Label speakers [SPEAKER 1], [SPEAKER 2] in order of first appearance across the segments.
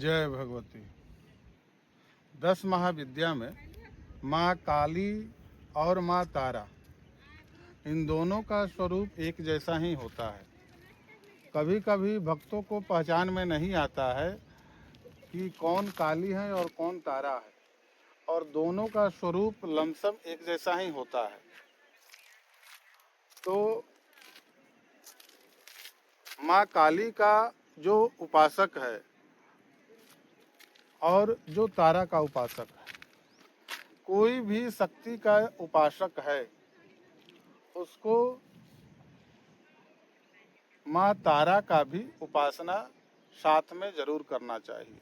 [SPEAKER 1] जय भगवती। 10 महाविद्या में माँ काली और माँ तारा, इन दोनों का स्वरूप एक जैसा ही होता है। कभी कभी भक्तों को पहचान में नहीं आता है कि कौन काली है और कौन तारा है, और दोनों का स्वरूप लमसम एक जैसा ही होता है। तो माँ काली का जो उपासक है और जो तारा का उपासक है, कोई भी शक्ति का उपासक है, उसको माँ तारा का भी उपासना साथ में जरूर करना चाहिए।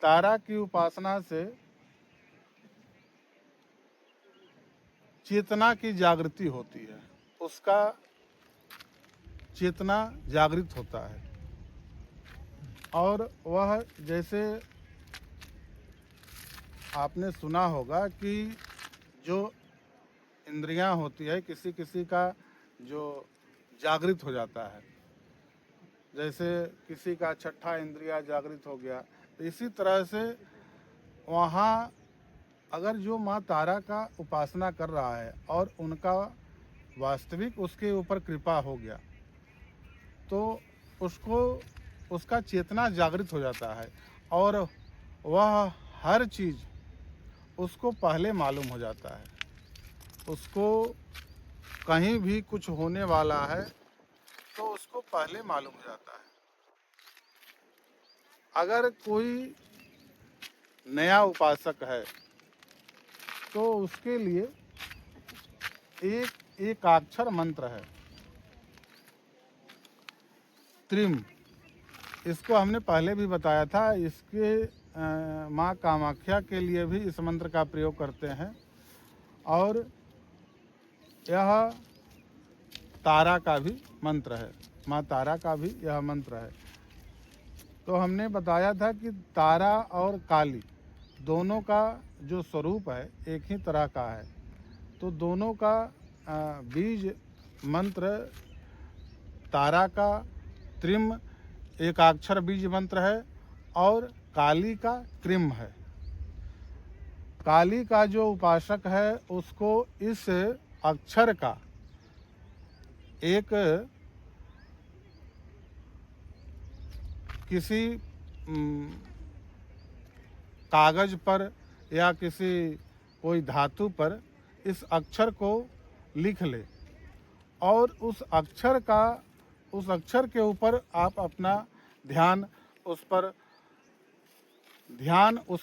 [SPEAKER 1] तारा की उपासना से चेतना की जागृति होती है, उसका चेतना जागृत होता है, और वह जैसे आपने सुना होगा कि जो इंद्रियां होती है, किसी किसी का जो जागृत हो जाता है, जैसे किसी का छठा इंद्रिया जागृत हो गया, तो इसी तरह से वहाँ अगर जो माँ तारा का उपासना कर रहा है और उनका वास्तविक उसके ऊपर कृपा हो गया, तो उसको उसका चेतना जागृत हो जाता है और वह हर चीज़ उसको पहले मालूम हो जाता है। उसको कहीं भी कुछ होने वाला है तो उसको पहले मालूम हो जाता है। अगर कोई नया उपासक है तो उसके लिए एक एकाक्षर मंत्र है, त्रिम। इसको हमने पहले भी बताया था। इसके माँ कामाख्या के लिए भी इस मंत्र का प्रयोग करते हैं, और यह तारा का भी मंत्र है, माँ तारा का भी यह मंत्र है। तो हमने बताया था कि तारा और काली दोनों का जो स्वरूप है एक ही तरह का है। तो दोनों का बीज मंत्र तारा का त्रिम एकाक्षर बीज मंत्र है, और काली का त्रिम है। काली का जो उपासक है उसको इस अक्षर का एक किसी कागज पर या किसी कोई धातु पर इस अक्षर को लिख ले, और उस अक्षर के ऊपर आप अपना ध्यान उस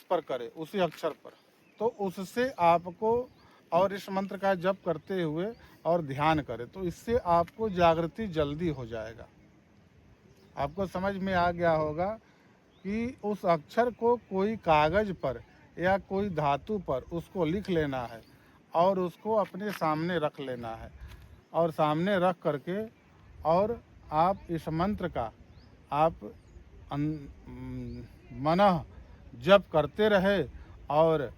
[SPEAKER 1] पर करें, उसी अक्षर पर। तो उससे आपको, और इस मंत्र का जप करते हुए और ध्यान करें, तो इससे आपको जागृति जल्दी हो जाएगा। आपको समझ में आ गया होगा कि उस अक्षर को कोई कागज पर या कोई धातु पर उसको लिख लेना है और उसको अपने सामने रख लेना है, और सामने रख करके और आप इस मंत्र का आप मनः जप करते रहे, और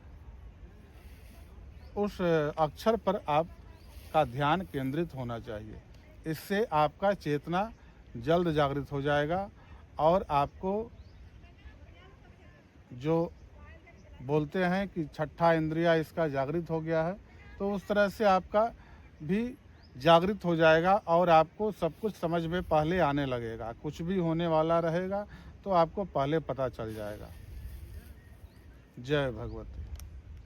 [SPEAKER 1] उस अक्षर पर आपका ध्यान केंद्रित होना चाहिए। इससे आपका चेतना जल्द जागृत हो जाएगा, और आपको जो बोलते हैं कि छठा इंद्रिया इसका जागृत हो गया है, तो उस तरह से आपका भी जागृत हो जाएगा, और आपको सब कुछ समझ में पहले आने लगेगा। कुछ भी होने वाला रहेगा तो आपको पहले पता चल जाएगा। जय भगवती।